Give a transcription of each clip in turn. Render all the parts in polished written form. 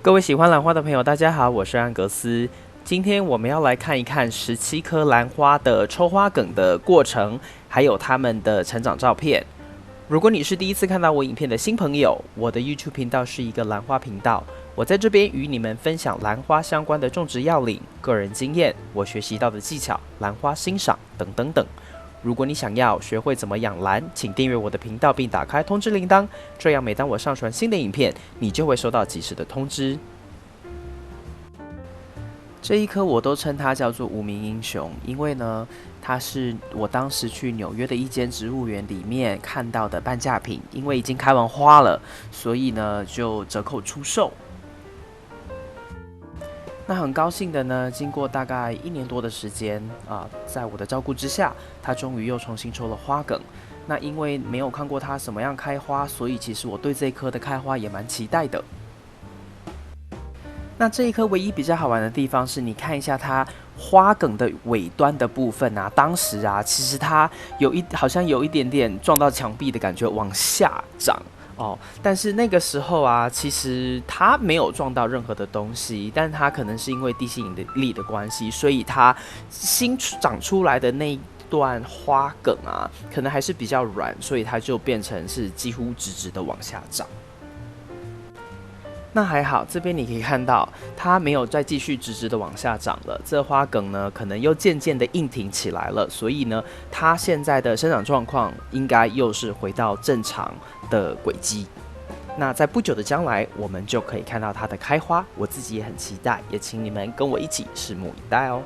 各位喜欢兰花的朋友，大家好，我是安格斯。今天我们要来看一看17颗兰花的抽花梗的过程，还有它们的成长照片。如果你是第一次看到我影片的新朋友，我的 YouTube 频道是一个兰花频道，我在这边与你们分享兰花相关的种植要领、个人经验、我学习到的技巧、兰花欣赏等等等。如果你想要学会怎么养兰，请订阅我的频道并打开通知铃铛，这样每当我上传新的影片，你就会收到及时的通知。这一颗我都称它叫做无名英雄，因为呢，它是我当时去纽约的一间植物园里面看到的半价品，因为已经开完花了，所以呢就折扣出售。那很高兴的呢，经过大概1年多的时间在我的照顾之下，它终于又重新抽了花梗。那因为没有看过它什么样开花，所以其实我对这一颗的开花也蛮期待的。那这一颗唯一比较好玩的地方是，你看一下它花梗的尾端的部分啊，当时啊，其实它好像有一点点撞到墙壁的感觉，往下长。但是那个时候啊，其实它没有撞到任何的东西，但它可能是因为地心引力的关系，所以它新长出来的那一段花梗啊，可能还是比较软，所以它就变成是几乎直直的往下长。那还好，这边你可以看到它没有再继续直直的往下长了，这花梗呢可能又渐渐的硬挺起来了，所以呢，它现在的生长状况应该又是回到正常的轨迹。那在不久的将来，我们就可以看到它的开花，我自己也很期待，也请你们跟我一起拭目以待哦。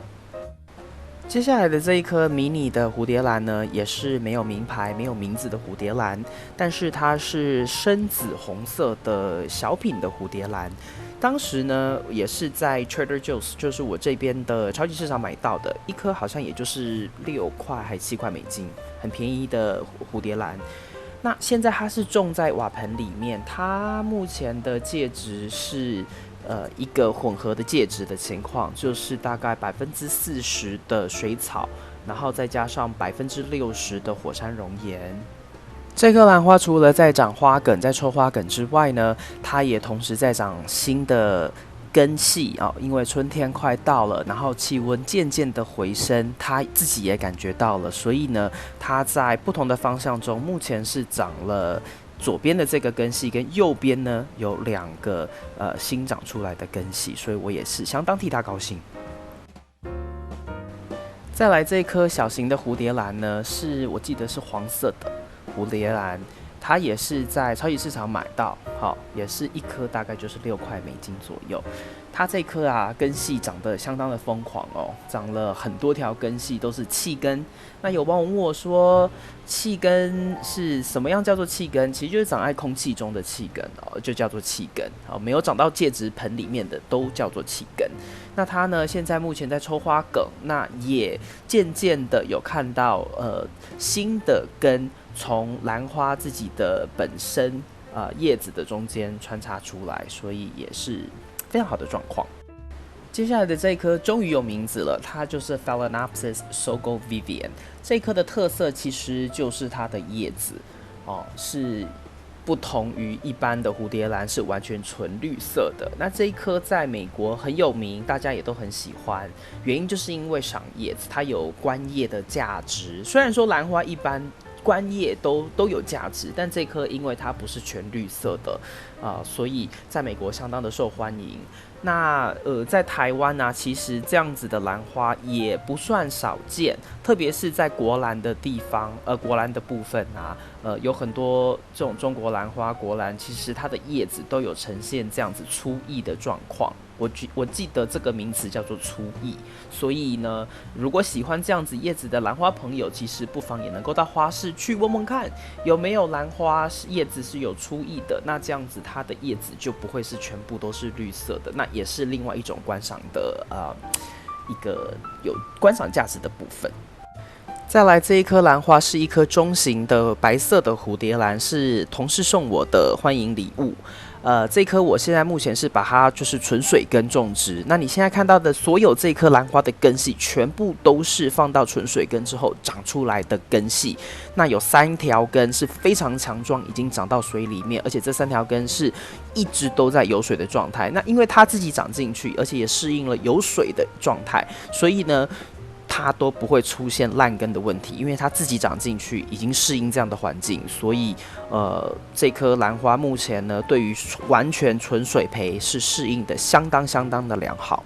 接下来的这一颗迷你的蝴蝶兰呢，也是没有名牌、没有名字的蝴蝶兰，但是它是深紫红色的小品的蝴蝶兰。当时呢，也是在 Trader Joe's， 就是我这边的超级市场买到的，一颗好像也就是6块还7块美金，很便宜的蝴蝶兰。那现在它是种在瓦盆里面，它目前的介质是一个混合的介质的情况，就是大概40%的水草，然后再加上60%的火山熔岩。这颗兰花除了在长花梗、在抽花梗之外呢，它也同时在长新的根系因为春天快到了，然后气温渐渐的回升，它自己也感觉到了，所以呢，它在不同的方向中，目前是长了左边的这个根系跟右边呢有2个新长出来的根系，所以我也是相当替它高兴。再来这一颗小型的蝴蝶兰呢，我记得是黄色的蝴蝶兰，它也是在超级市场买到，也是一颗大概就是6块美金左右。它这颗啊根系长得相当的疯狂长了很多条根系，都是气根。那有网友问我说，气根是什么样叫做气根？其实就是长在空气中的气根就叫做气根。没有长到介质盆里面的都叫做气根。那它呢，现在目前在抽花梗，那也渐渐的有看到新的根从兰花自己的本身叶子的中间穿插出来，所以也是非常好的状况。接下来的这一颗终于有名字了，它就是 Phalaenopsis Sogovivian。这一颗的特色其实就是它的叶子是不同于一般的蝴蝶兰，是完全纯绿色的。那这一颗在美国很有名，大家也都很喜欢，原因就是因为赏叶子，它有观叶的价值。虽然说兰花一般观叶都有价值，但这颗因为它不是全绿色的所以在美国相当的受欢迎。那在台湾啊，其实这样子的兰花也不算少见，特别是在国兰的地方，国兰的部分啊，有很多这种中国兰花、国兰，其实它的叶子都有呈现这样子粗异的状况。我记得这个名词叫做粗异，所以呢，如果喜欢这样子叶子的兰花朋友，其实不妨也能够到花市去问问看，有没有兰花叶子是有粗异的，那这样子它的叶子就不会是全部都是绿色的，那也是另外一种观赏的一个有观赏价值的部分。再来这一颗兰花是一颗中型的白色的蝴蝶兰，是同事送我的欢迎礼物。这棵我现在目前是把它就是纯水根种植。那你现在看到的所有这棵兰花的根系，全部都是放到纯水根之后长出来的根系。那有3条根是非常强壮，已经长到水里面，而且这3条根是一直都在有水的状态。那因为它自己长进去，而且也适应了有水的状态，所以呢，它都不会出现烂根的问题，因为它自己长进去，已经适应这样的环境，所以这棵兰花目前呢，对于完全纯水培是适应的相当的良好。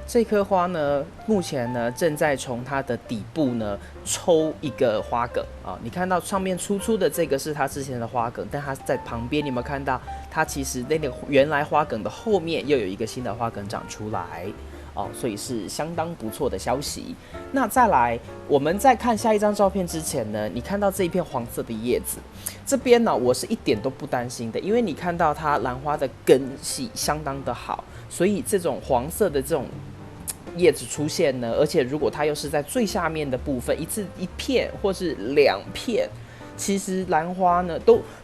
这棵花呢，目前呢正在从它的底部呢抽一个花梗啊，你看到上面粗粗的这个是它之前的花梗，但它在旁边，你有没有看到？它其实那个原来花梗的后面又有一个新的花梗长出来。哦，所以是相当不错的消息。那再来，我们在看下一张照片之前呢，你看到这一片黄色的叶子，这边呢，我是一点都不担心的，因为你看到它兰花的根系相当的好，所以这种黄色的这种叶子出现呢，而且如果它又是在最下面的部分，一片或是2片。其实兰花呢，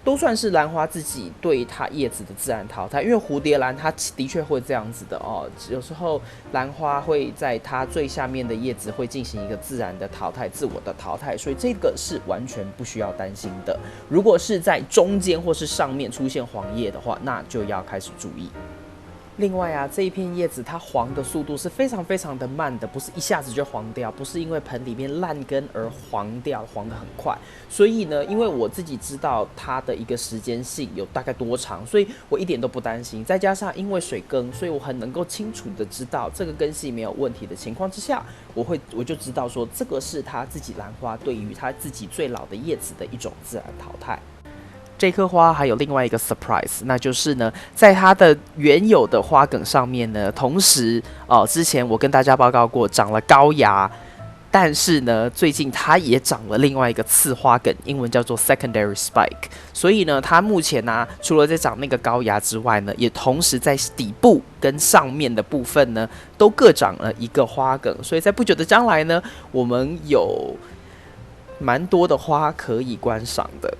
都算是兰花自己对它叶子的自然淘汰，因为蝴蝶兰它的确会这样子的哦。有时候兰花会在它最下面的叶子会进行一个自然的淘汰、自我的淘汰，所以这个是完全不需要担心的。如果是在中间或是上面出现黄叶的话，那就要开始注意。另外啊，这一片叶子它黄的速度是非常的慢的，不是一下子就黄掉，不是因为盆里面烂根而黄掉，黄得很快。所以呢，因为我自己知道它的一个时间性有大概多长，所以我一点都不担心。再加上因为水耕，所以我很能够清楚的知道这个根系没有问题的情况之下，我就知道说这个是它自己兰花对于它自己最老的叶子的一种自然淘汰。这棵花还有另外一个 surprise， 那就是呢，在它的原有的花梗上面呢，同时之前我跟大家报告过长了高芽，但是呢，最近它也长了另外一个次花梗，英文叫做 secondary spike。所以呢，它目前呢，除了在长那个高芽之外呢，也同时在底部跟上面的部分呢，都各长了一个花梗。所以在不久的将来呢，我们有蛮多的花可以观赏的。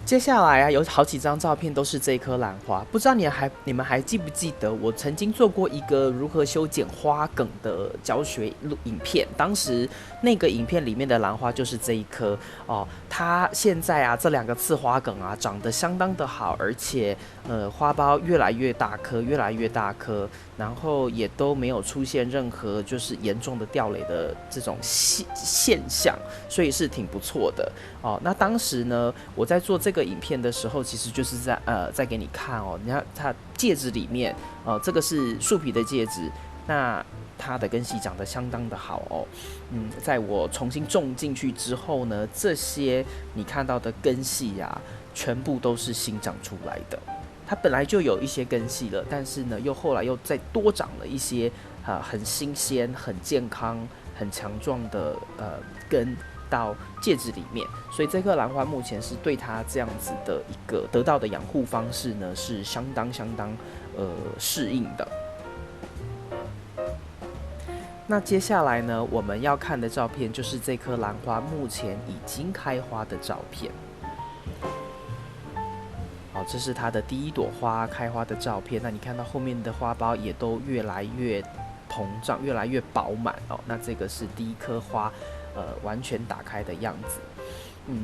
接下来啊，有好几张照片都是这棵兰花，不知道你们还记不记得我曾经做过一个如何修剪花梗的教学影片？当时那个影片里面的兰花就是这一棵哦。它现在啊，这2个次花梗啊，长得相当的好，而且花苞越来越大颗，然后也都没有出现任何就是严重的掉蕾的这种现象，所以是挺不错的哦。那当时呢，我在做这个影片的时候，其实就是在给你看哦，你看它戒指里面这个是树皮的戒指，那它的根系长得相当的好哦。在我重新种进去之后呢，这些你看到的根系啊，全部都是新长出来的。它本来就有一些根系了，但是呢，后来又再多长了一些很新鲜、很健康、很强壮的根到戒指里面，所以这棵兰花目前是对它这样子的一个得到的养护方式呢，是相当适应的。那接下来呢，我们要看的照片就是这棵兰花目前已经开花的照片。好，这是它的第一朵花开花的照片。那你看到后面的花苞也都越来越膨胀，越来越饱满哦。那这个是第一颗花，完全打开的样子。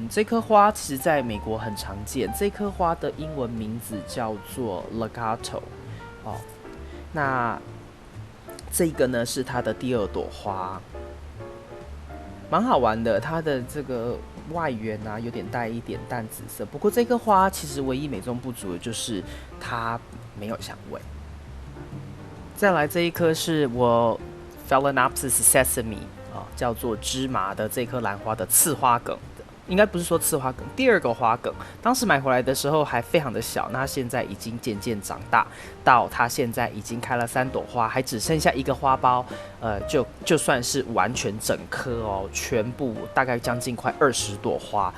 这棵花其实在美国很常见。这棵花的英文名字叫做 Legato。哦，那这个呢是它的第2朵花，蛮好玩的。它的这个外缘啊，有点带一点淡紫色。不过这棵花其实唯一美中不足的就是它没有香味。再来这一颗是我 Phalaenopsis sesame 叫做芝麻的这颗兰花的次花梗。应该不是说次花梗，第2个花梗，当时买回来的时候还非常的小，那现在已经渐渐长大，到它现在已经开了3朵花，还只剩下1个花苞，就算是完全整颗哦，全部大概将近快20朵花，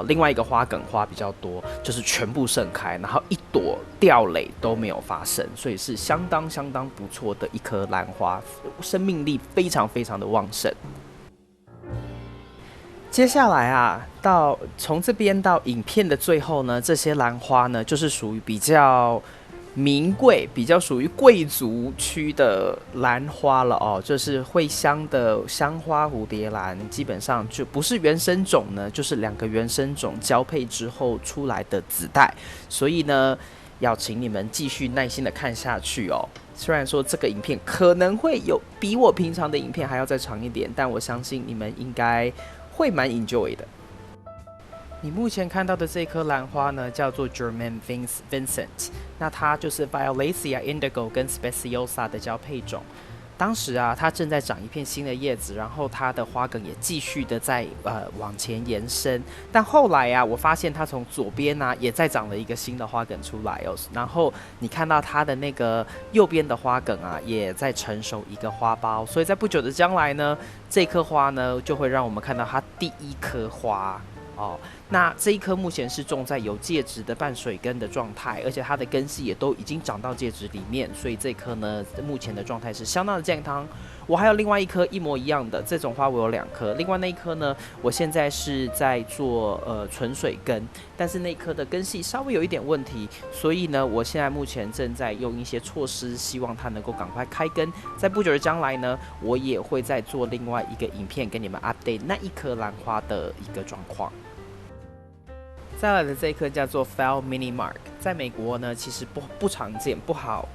另外1个花梗花比较多，就是全部盛开，然后1朵掉蕾都没有发生，所以是相当不错的一颗兰花，生命力非常的旺盛。接下来啊，从这边到影片的最后呢，这些兰花呢，就是属于比较名贵、比较属于贵族区的兰花了哦，就是会香的香花蝴蝶兰，基本上就不是原生种呢，就是两个原生种交配之后出来的子代，所以呢，要请你们继续耐心的看下去哦。虽然说这个影片可能会有比我平常的影片还要再长一点，但我相信你们应该会蛮 enjoy 的。你目前看到的这颗兰花呢，叫做 German Vincent， 那它就是 Violacea indigo 跟 Speciosa 的交配种。当时啊，它正在长一片新的叶子，然后它的花梗也继续的在往前延伸。但后来啊，我发现它从左边啊也在长了一个新的花梗出来哦。然后你看到它的那个右边的花梗啊，也在成熟一个花苞。所以在不久的将来呢，这颗花呢就会让我们看到它第一颗花。哦，那这一颗目前是种在有介质的半水根的状态，而且它的根系也都已经长到介质里面，所以这颗呢目前的状态是相当的健康。我还有另外一颗一模一样的这种花，我有2颗，另外那一颗呢，我现在是在做纯水根，但是那一颗的根系稍微有一点问题，所以呢，我现在目前正在用一些措施，希望它能够赶快开根。在不久的将来呢，我也会再做另外一个影片跟你们 update 那一颗兰花的一个状况。再来的这一颗叫做 Fall Mini Mark， 在美国呢其实不常见，不好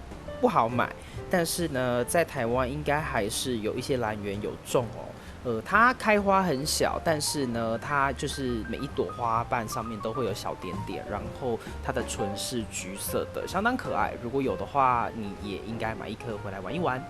买，但是呢在台湾应该还是有一些兰园有种哦。它开花很小，但是呢它就是每一朵花瓣上面都会有小点点，然后它的唇是橘色的，相当可爱。如果有的话，你也应该买一颗回来玩一玩。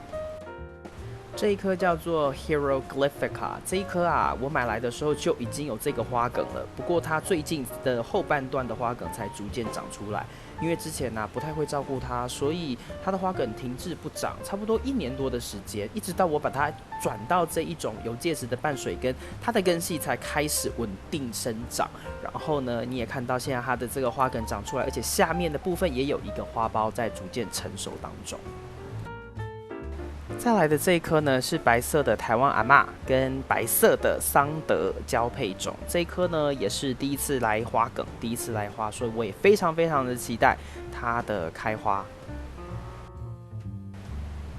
这一颗叫做 Hieroglyphica， 这一颗啊，我买来的时候就已经有这个花梗了，不过它最近的后半段的花梗才逐渐长出来，因为之前不太会照顾它，所以它的花梗停滞不长，差不多1年多的时间，一直到我把它转到这一种有介质的半水根，它的根系才开始稳定生长。然后呢，你也看到现在它的这个花梗长出来，而且下面的部分也有一个花苞在逐渐成熟当中。再来的这一颗呢，是白色的台湾阿嬷跟白色的桑德交配种。这一颗呢，也是第一次来花梗，第一次来花，所以我也非常的期待它的开花。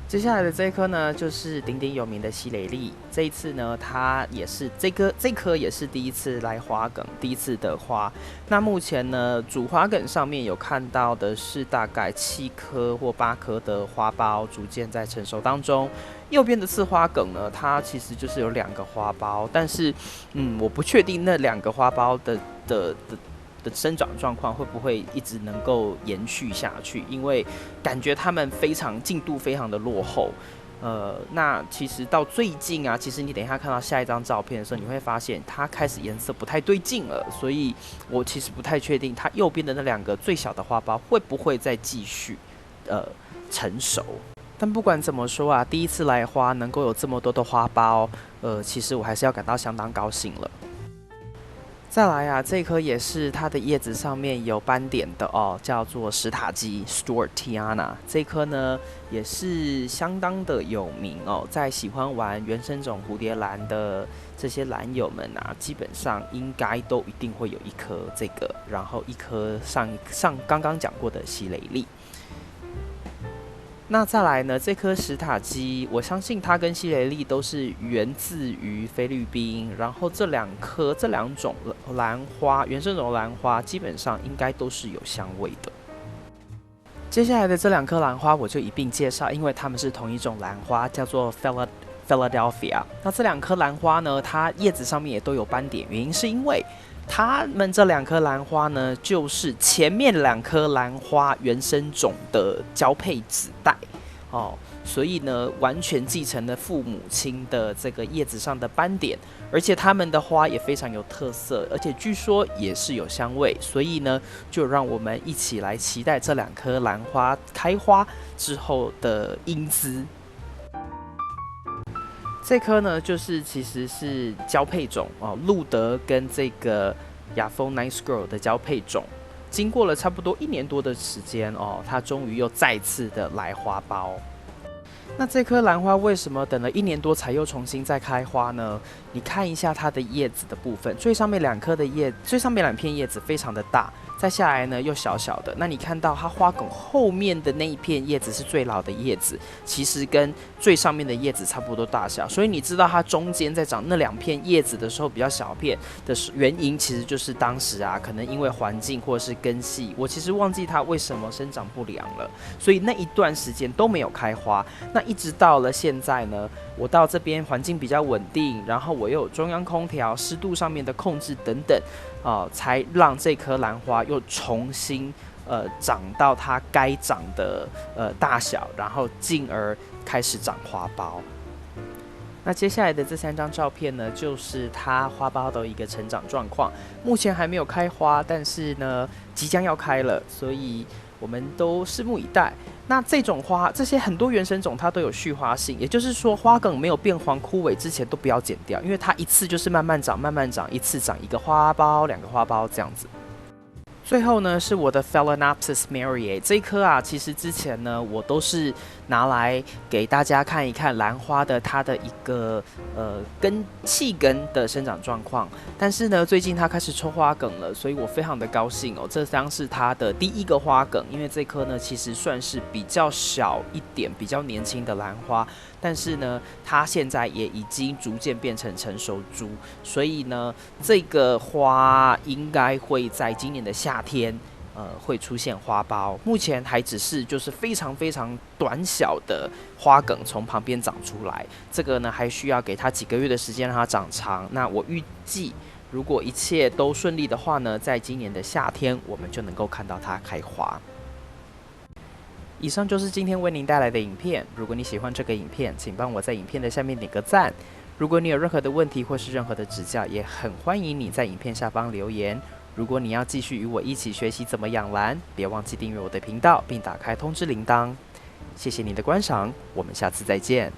接下来的这一颗呢，就是鼎鼎有名的西雷利。这一次呢，它也是这颗也是第一次来花梗，第一次的花。那目前呢，主花梗上面有看到的是大概7颗或8颗的花苞，逐渐在成熟当中。右边的次花梗呢，它其实就是有2个花苞，但是我不确定那2个花苞的生长状况会不会一直能够延续下去，因为感觉它们进度非常的落后。那其实到最近啊，其实你等一下看到下一张照片的时候，你会发现它开始颜色不太对劲了，所以我其实不太确定它右边的那2个最小的花苞会不会再继续成熟。但不管怎么说啊，第一次来花能够有这么多的花苞，其实我还是要感到相当高兴了。再来啊，这颗也是它的叶子上面有斑点的哦，叫做史塔基 （Stuartiana）。这颗呢也是相当的有名哦，在喜欢玩原生种蝴蝶兰的这些兰友们啊，基本上应该都一定会有一颗这个，然后一颗上刚刚讲过的西雷利。那再来呢？这颗史塔基，我相信它跟西雷利都是源自于菲律宾。然后这2种兰花，原生种兰花，基本上应该都是有香味的。接下来的这2颗兰花我就一并介绍，因为它们是同一种兰花，叫做 Philadelphia。那这2颗兰花呢，它叶子上面也都有斑点，原因是因为它们这2颗兰花呢，就是前面2颗兰花原生种的交配子代哦，所以呢，完全继承了父母亲的这个叶子上的斑点，而且它们的花也非常有特色，而且据说也是有香味，所以呢，就让我们一起来期待这2颗兰花开花之后的英姿。这颗呢，其实是交配种哦，路德跟这个亚风 Nice Girl 的交配种，经过了差不多1年多的时间哦，它终于又再次的来花苞。那这颗兰花为什么等了1年多才又重新再开花呢？你看一下它的叶子的部分，最上面2片叶子非常的大，再下来呢又小小的。那你看到它花梗后面的那一片叶子是最老的叶子，其实跟最上面的叶子差不多大小，所以你知道它中间在长那2片叶子的时候比较小片的原因，其实就是当时啊，可能因为环境或者是根系，我其实忘记它为什么生长不良了，所以那一段时间都没有开花。那一直到了现在呢，我到这边环境比较稳定，然后我又有中央空调、湿度上面的控制等等，才让这颗兰花又重新长到它该长的大小，然后进而开始长花苞。那接下来的这3张照片呢，就是它花苞的一个成长状况。目前还没有开花，但是呢，即将要开了，所以我们都拭目以待。那这种花，这些很多原生种它都有续花性，也就是说花梗没有变黄枯萎之前都不要剪掉，因为它一次就是慢慢长，慢慢长，一次长1个花苞、2个花苞这样子。最后呢，是我的 Phalaenopsis Marieae 这一颗啊，其实之前呢，我都是拿来给大家看一看兰花的它的一个气根的生长状况。但是呢，最近它开始抽花梗了，所以我非常的高兴哦。这将是它的第1个花梗，因为这颗呢其实算是比较小一点、比较年轻的兰花，但是呢，它现在也已经逐渐变成成熟株，所以呢，这个花应该会在今年的夏天，会出现花苞。目前还只是就是非常非常短小的花梗从旁边长出来，这个呢还需要给它几个月的时间让它长长。那我预计，如果一切都顺利的话呢，在今年的夏天，我们就能够看到它开花。以上就是今天为您带来的影片。如果你喜欢这个影片，请帮我在影片的下面点个赞。如果你有任何的问题或是任何的指教，也很欢迎你在影片下方留言。如果你要继续与我一起学习怎么养兰，别忘记订阅我的频道，并打开通知铃铛。谢谢你的观赏，我们下次再见。